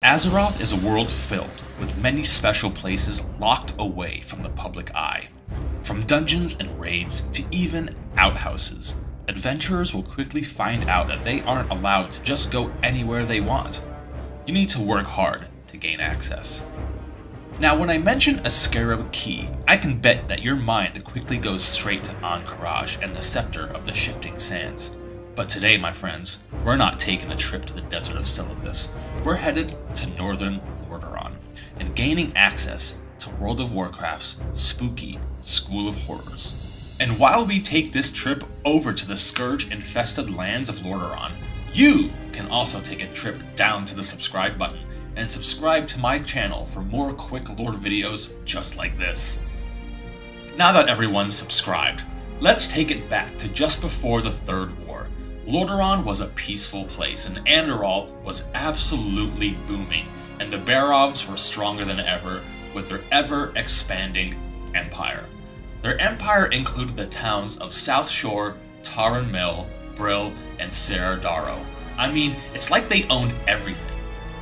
Azeroth is a world filled with many special places locked away from the public eye. From dungeons and raids to even outhouses, adventurers will quickly find out that they aren't allowed to just go anywhere they want. You need to work hard to gain access. Now, when I mention a Scarab key, I can bet that your mind quickly goes straight to Ahn'Qiraj and the Scepter of the Shifting Sands. But today, my friends, we're not taking a trip to the desert of Silithus. We're headed to northern Lordaeron and gaining access to World of Warcraft's spooky School of Horrors. And while we take this trip over to the scourge-infested lands of Lordaeron, you can also take a trip down to the subscribe button and subscribe to my channel for more quick lore videos just like this. Now that everyone's subscribed, let's take it back to just before the Third War. Lordaeron was a peaceful place and Andorral was absolutely booming, and the Barovs were stronger than ever with their ever-expanding empire. Their empire included the towns of South Shore, Tarren Mill, Brill, and Serra Darro. I mean, it's like they owned everything.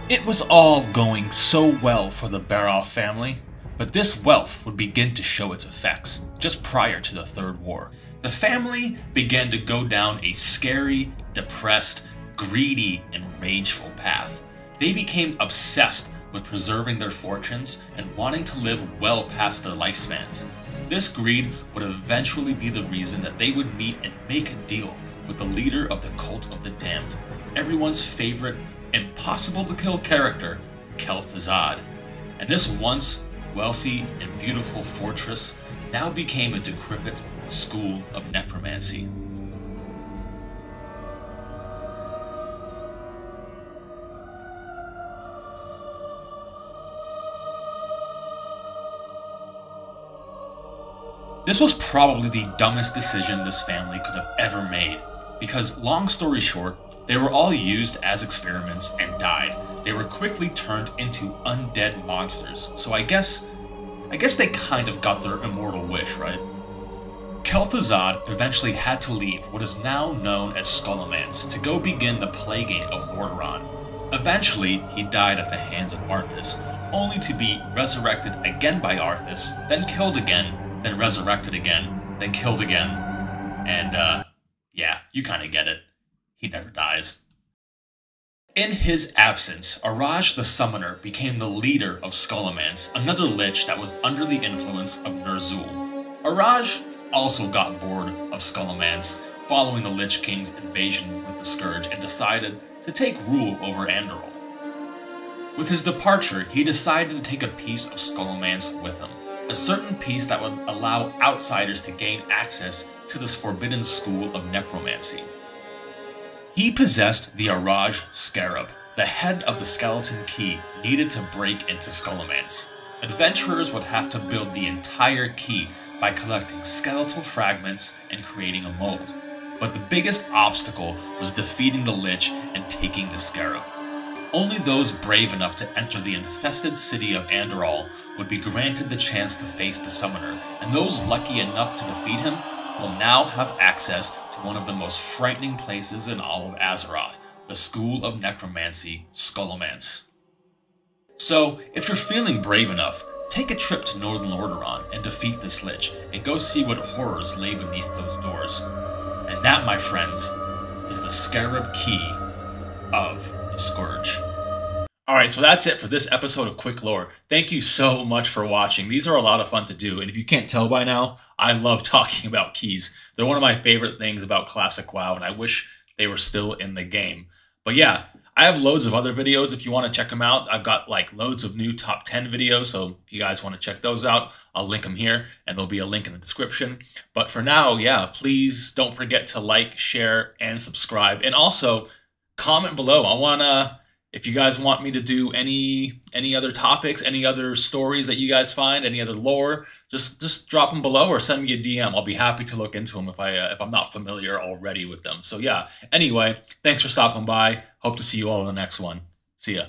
It was all going so well for the Barov family, but this wealth would begin to show its effects just prior to the Third War. The family began to go down a scary, depressed, greedy, and rageful path. They became obsessed with preserving their fortunes and wanting to live well past their lifespans. This greed would eventually be the reason that they would meet and make a deal with the leader of the Cult of the Damned, everyone's favorite impossible-to-kill character, Kel'Thuzad. And this once wealthy and beautiful fortress now became a decrepit school of necromancy. This was probably the dumbest decision this family could have ever made, because long story short, they were all used as experiments and died. They were quickly turned into undead monsters, so I guess they kind of got their immortal wish, right? Kel'Thuzad eventually had to leave what is now known as Scholomance to go begin the plaguing of Lordaeron. Eventually, he died at the hands of Arthas, only to be resurrected again by Arthas, then killed again, then resurrected again, then killed again. And, yeah, you kinda get it. He never dies. In his absence, Araj the Summoner became the leader of Scholomance, another lich that was under the influence of Ner'zhul. Araj also got bored of Scholomance following the Lich King's invasion with the Scourge and decided to take rule over Andorral. With his departure, he decided to take a piece of Scholomance with him, a certain piece that would allow outsiders to gain access to this forbidden school of necromancy. He possessed the Araj Scarab, the head of the skeleton key needed to break into Scholomance. Adventurers would have to build the entire key by collecting skeletal fragments and creating a mold. But the biggest obstacle was defeating the Lich and taking the Scarab. Only those brave enough to enter the infested city of Andorral would be granted the chance to face the Summoner, and those lucky enough to defeat him will now have access to one of the most frightening places in all of Azeroth, the School of Necromancy, Scholomance. So, if you're feeling brave enough, take a trip to Northern Lordaeron and defeat this Lich, and go see what horrors lay beneath those doors. And that, my friends, is the Scarab Key of the Scourge. Alright, so that's it for this episode of Quick Lore. Thank you so much for watching. These are a lot of fun to do, and if you can't tell by now, I love talking about keys. They're one of my favorite things about Classic WoW, and I wish they were still in the game. But yeah, I have loads of other videos if you want to check them out. I've got like loads of new top 10 videos, so if you guys want to check those out, I'll link them here, and there'll be a link in the description. But for now, yeah, please don't forget to like, share, and subscribe. And also, comment below. If you guys want me to do any other topics, any other stories that you guys find, any other lore, just drop them below or send me a DM. I'll be happy to look into them if I'm not familiar already with them. So yeah, anyway, thanks for stopping by. Hope to see you all in the next one. See ya.